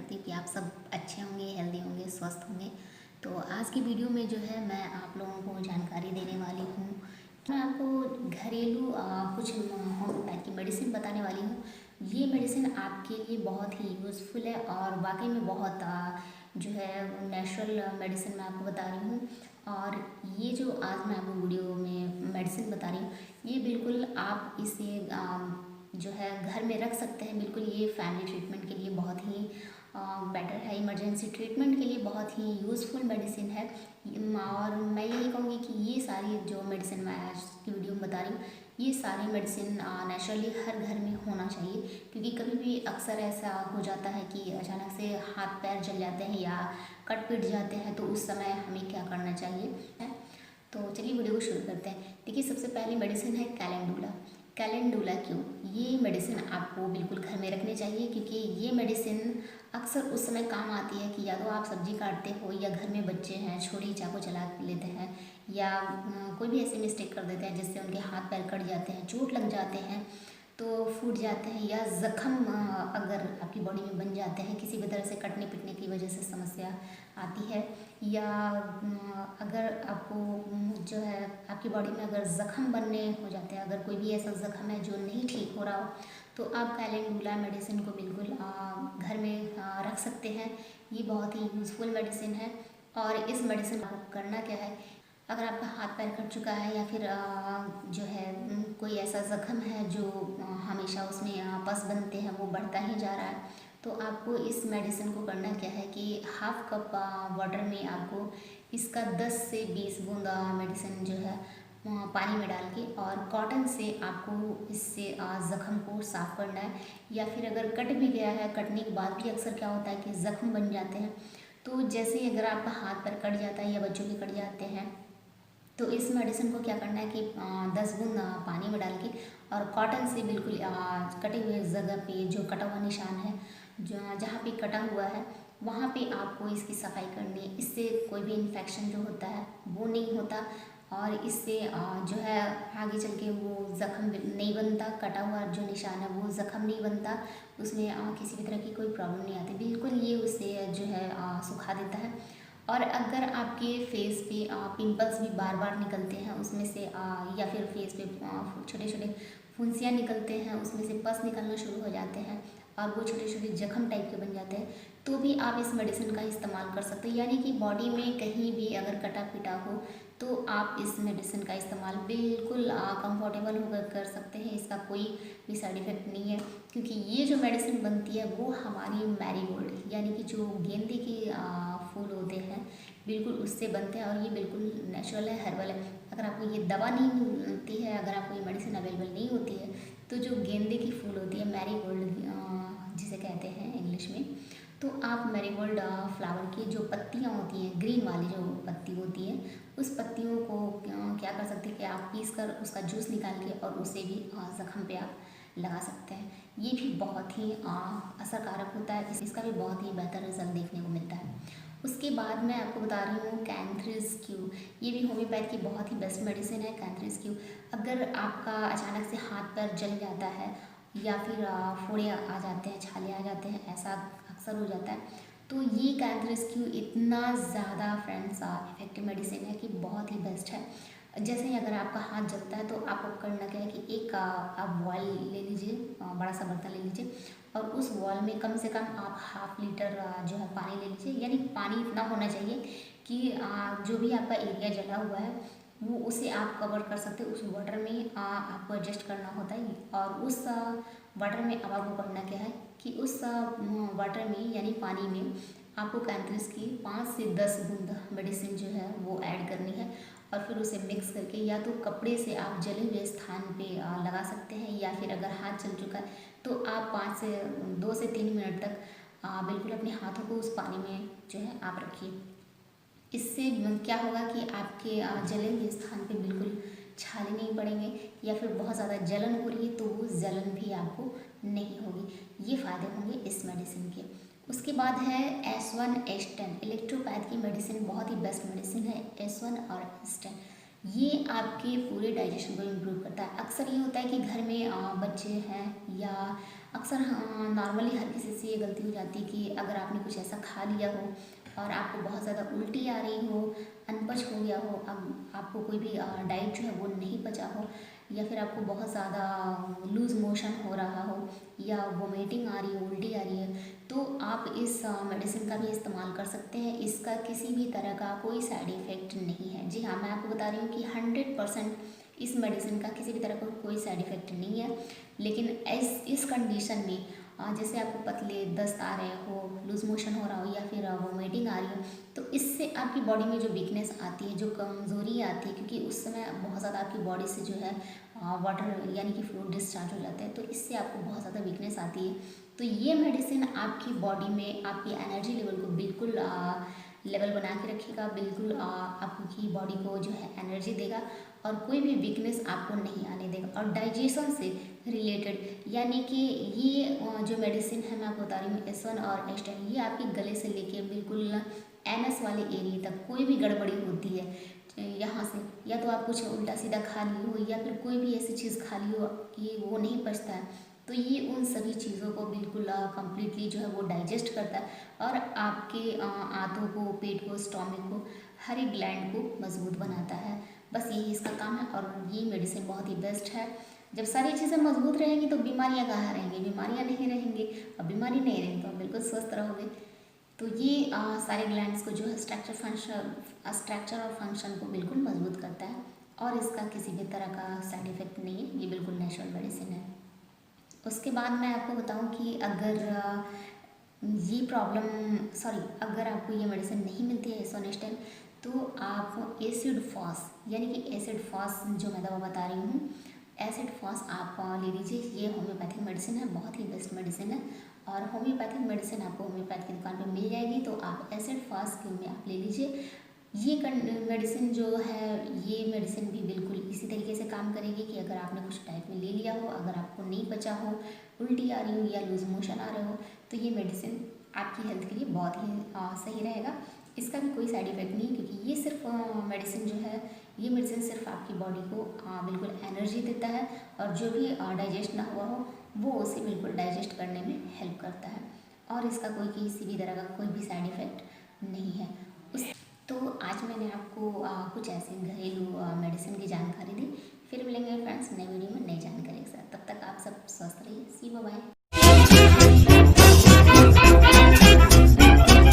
करती हूँ कि आप सब अच्छे होंगे, हेल्दी होंगे, स्वस्थ होंगे। तो आज की वीडियो में जो है मैं आप लोगों को जानकारी देने वाली हूँ। मैं आपको घरेलू कुछ होम्योपैथ की मेडिसिन बताने वाली हूँ। ये मेडिसिन आपके लिए बहुत ही यूज़फुल है और वाकई में बहुत जो है नेचुरल मेडिसिन मैं आपको बता रही हूँ। और ये जो आज मैं आपको वीडियो में मेडिसिन बता रही हूँ, ये बिल्कुल आप इसे जो है घर में रख सकते हैं। बिल्कुल ये फैमिली ट्रीटमेंट के लिए बहुत ही बेटर है, इमरजेंसी ट्रीटमेंट के लिए बहुत ही यूज़फुल मेडिसिन है। और मैं यही कहूँगी कि ये सारी जो मेडिसिन मैं आज की वीडियो में बता रही हूँ, ये सारी मेडिसिन नेचुरली हर घर में होना चाहिए। क्योंकि कभी भी अक्सर ऐसा हो जाता है कि अचानक से हाथ पैर जल जाते हैं या कट पिट जाते हैं, तो उस समय हमें क्या करना चाहिए। तो चलिए वीडियो को शुरू करते हैं। देखिए, सबसे पहली मेडिसिन है कैलेंडुला। कैलेंडुला क्यों? ये मेडिसिन आपको बिल्कुल घर में रखनी चाहिए, क्योंकि ये मेडिसिन अक्सर उस समय काम आती है कि या तो आप सब्जी काटते हो या घर में बच्चे हैं, छुरी चाकू चला लेते हैं या कोई भी ऐसे मिस्टेक कर देते हैं जिससे उनके हाथ पैर कट जाते हैं, चोट लग जाते हैं, तो फूट जाते हैं, या ज़ख़म अगर आपकी बॉडी में बन जाते हैं किसी भी तरह से कटने पिटने की वजह से समस्या आती है, या अगर आपको जो है आपकी बॉडी में अगर ज़ख़म बनने हो जाते हैं, अगर कोई भी ऐसा ज़ख़म है जो नहीं ठीक हो रहा हो, तो आप कैलेंडुला मेडिसिन को बिल्कुल घर में रख सकते हैं। ये बहुत ही यूज़फुल मेडिसिन है। और इस मेडिसिन को करना क्या है, अगर आपका हाथ पैर कट चुका है या फिर जो है कोई ऐसा ज़ख़म है जो हमेशा उसमें पस बनते हैं, वो बढ़ता ही जा रहा है, तो आपको इस मेडिसिन को करना क्या है कि हाफ कप वाटर में आपको इसका 10 से 20 बूंद मेडिसिन जो है पानी में डाल के, और कॉटन से आपको इससे ज़ख़म को साफ़ करना है। या फिर अगर कट भी गया है, कटने के बाद भी अक्सर क्या होता है कि ज़ख़म बन जाते हैं, तो जैसे ही अगर आपका हाथ पैर कट जाता है या बच्चों के कट जाते हैं, तो इस मेडिसिन को क्या करना है कि 10 बूंद पानी में डाल के और कॉटन से बिल्कुल कटे हुए जगह पे जो कटा हुआ निशान है, जो जहाँ पे कटा हुआ है, वहाँ पे आपको इसकी सफाई करनी है। इससे कोई भी इन्फेक्शन जो होता है वो नहीं होता, और इससे जो है आगे चल के वो ज़ख़म नहीं बनता, कटा हुआ जो निशान है वो ज़ख़म नहीं बनता, उसमें किसी भी तरह की कोई प्रॉब्लम नहीं आती। बिल्कुल ये उसे जो है सुखा देता है। और अगर आपके फेस पे पिंपल्स भी बार बार निकलते हैं उसमें से, या फिर फेस पे छोटे छोटे फुंसियाँ निकलते हैं, उसमें से पस निकलना शुरू हो जाते हैं और वो छोटे छोटे जख्म टाइप के बन जाते हैं, तो भी आप इस मेडिसिन का इस्तेमाल कर सकते हैं। यानी कि बॉडी में कहीं भी अगर कटा पिटा हो तो आप इस मेडिसिन का इस्तेमाल बिल्कुल कंफर्टेबल होकर कर सकते हैं। इसका कोई भी साइड इफ़ेक्ट नहीं है, क्योंकि ये जो मेडिसिन बनती है वो हमारी मैरीगोल्ड यानी कि जो गेंदे के फूल होते हैं, बिल्कुल उससे बनते हैं। और ये बिल्कुल नेचुरल है, हर्बल है। अगर आपको ये दवा नहीं मिलती है, अगर आपको ये मेडिसिन अवेलेबल नहीं होती है, तो जो गेंदे की फूल होती है, मैरीगोल्ड जिसे कहते हैं इंग्लिश में, तो आप मैरीगोल्ड फ्लावर की जो पत्तियाँ होती हैं, ग्रीन वाली जो पत्ती होती है, उस पत्तियों को क्या कर सकते हैं कि आप पीस कर उसका जूस निकाल के और उसे भी ज़ख़म पे आप लगा सकते हैं। ये भी बहुत ही असरकारक होता है, इसका भी बहुत ही बेहतर रिजल्ट देखने को मिलता है। उसके बाद मैं आपको बता रही हूँ कैंथ्रिस क्यू। ये भी होम्योपैथ की बहुत ही बेस्ट मेडिसिन है, कैंथ्रिस क्यू। अगर आपका अचानक से हाथ पैर जल जाता है या फिर फोड़े आ जाते हैं, छाले आ जाते हैं, ऐसा अक्सर हो जाता है, तो ये कैंथ्रिस क्यू इतना ज़्यादा फ्रेंड्स इफेक्टिव मेडिसिन है कि बहुत ही बेस्ट है। जैसे ही अगर आपका हाथ जलता है तो आपको करना क्या है कि एक आप बॉयल ले लीजिए, बड़ा सा बर्तन ले लीजिए, और उस वॉल में कम से कम आप हाफ लीटर जो है पानी ले लीजिए। यानी पानी इतना होना चाहिए कि जो भी आपका एरिया जला हुआ है वो उसे आप कवर कर सकते हो। उस वाटर में आपको एडजस्ट करना होता है, और उस वाटर में अब आपको करना क्या है कि उस वाटर में यानी पानी में आपको कैंथ्रिस की 5 से 10 बूंद मेडिसिन जो है वो ऐड करनी है, और फिर उसे मिक्स करके या तो कपड़े से आप जले हुए स्थान पे लगा सकते हैं, या फिर अगर हाथ जल चुका है तो आप 2 से 3 मिनट तक बिल्कुल अपने हाथों को उस पानी में जो है आप रखिए। इससे क्या होगा कि आपके जले हुए स्थान पे बिल्कुल छाले नहीं पड़ेंगे, या फिर बहुत ज़्यादा जलन हो रही है तो वो जलन भी आपको नहीं होगी। ये फ़ायदे होंगे इस मेडिसिन के। उसके बाद है S1S10 इलेक्ट्रोपैथ की मेडिसिन, बहुत ही बेस्ट मेडिसिन है S1 और S10। ये आपके पूरे डाइजेशन को इम्प्रूव करता करता है। अक्सर ये होता है कि घर में बच्चे हैं या अक्सर नॉर्मली हर किसी से ये गलती हो जाती है कि अगर आपने कुछ ऐसा खा लिया हो और आपको बहुत ज़्यादा उल्टी आ रही हो, अनपच हो गया हो, अब आपको कोई भी डाइट जो है वो नहीं पचा हो, या फिर आपको बहुत ज़्यादा लूज़ मोशन हो रहा हो या वोमिटिंग आ रही है, उल्टी आ रही है, तो आप इस मेडिसिन का भी इस्तेमाल कर सकते हैं। इसका किसी भी तरह का कोई साइड इफ़ेक्ट नहीं है। जी हाँ, मैं आपको बता रही हूँ कि 100% इस मेडिसिन का किसी भी तरह का कोई साइड इफ़ेक्ट नहीं है। लेकिन इस कंडीशन में जैसे आपको पतले दस्त आ रहे हो, लूज़ मोशन हो रहा हो या फिर वोमिटिंग आ रही हो, तो इससे आपकी बॉडी में जो वीकनेस आती है, जो कमज़ोरी आती है, क्योंकि उस समय बहुत ज़्यादा आपकी बॉडी से जो है वाटर यानी कि फ्लूइड डिस्चार्ज हो जाता है, तो इससे आपको बहुत ज़्यादा वीकनेस आती है। तो ये मेडिसिन आपकी बॉडी में आपकी एनर्जी लेवल को बिल्कुल लेवल बना के रखेगा, बिल्कुल आपकी बॉडी को जो है एनर्जी देगा और कोई भी वीकनेस आपको नहीं आने देगा। और डाइजेशन से रिलेटेड यानी कि ये जो मेडिसिन है मैं आपको बता रही हूँ S1 और S10, ये आपके गले से लेके बिल्कुल एनस वाले एरिया तक कोई भी गड़बड़ी होती है यहाँ से, या तो आप कुछ उल्टा सीधा खा ली हो या फिर कोई भी ऐसी चीज़ खा ली हो कि वो नहीं पचता है, तो ये उन सभी चीज़ों को बिल्कुल कंप्लीटली जो है वो डाइजेस्ट करता है और आपके आंतों को, पेट को, स्टोमक को, हर एक ग्लैंड को मजबूत बनाता है। बस यही इसका काम है और ये मेडिसिन बहुत ही बेस्ट है। जब सारी चीज़ें मजबूत रहेंगी तो बीमारियां कहाँ रहेंगी, बीमारियां नहीं रहेंगी, और बीमारी नहीं रहेंगी तो आप बिल्कुल स्वस्थ रहोगे। तो ये सारे ग्लैंड्स को जो है स्ट्रक्चर और फंक्शन को बिल्कुल मजबूत करता है और इसका किसी भी तरह का साइड इफ़ेक्ट नहीं है, ये बिल्कुल नेचुरल मेडिसिन है। उसके बाद मैं आपको बताऊं कि अगर ये अगर आपको ये मेडिसिन नहीं मिलती है एसोनेस्टेन, तो आप एसिड फॉस यानी कि एसिड फॉस जो मैं दवा बता रही हूँ, एसिड फॉस आप ले लीजिए। ये होम्योपैथिक मेडिसिन है, बहुत ही बेस्ट मेडिसिन है और होम्योपैथिक मेडिसिन आपको होम्योपैथ की दुकान पे मिल जाएगी, तो आप एसिड फॉस क्यों में आप ले लीजिए। ये मेडिसिन जो है, ये मेडिसिन भी बिल्कुल इसी तरीके से काम करेगी कि अगर आपने कुछ टाइप में ले लिया हो, अगर आपको नहीं पचा हो, उल्टी आ रही हो या लूज मोशन आ रहे हो, तो ये मेडिसिन आपकी हेल्थ के लिए बहुत ही सही रहेगा। इसका भी कोई साइड इफ़ेक्ट नहीं, क्योंकि ये सिर्फ मेडिसिन जो है, ये मेडिसिन सिर्फ आपकी बॉडी को बिल्कुल एनर्जी देता है और जो भी डाइजेस्ट ना हुआ हो वो उसे बिल्कुल डाइजेस्ट करने में हेल्प करता है और इसका कोई किसी भी तरह का कोई भी साइड इफ़ेक्ट नहीं है। तो आज मैंने आपको कुछ ऐसे घरेलू मेडिसिन की जानकारी दी। फिर मिलेंगे फ्रेंड्स नए वीडियो में नई जानकारी के साथ, तब तक आप सब स्वस्थ रहिए। सी बाय।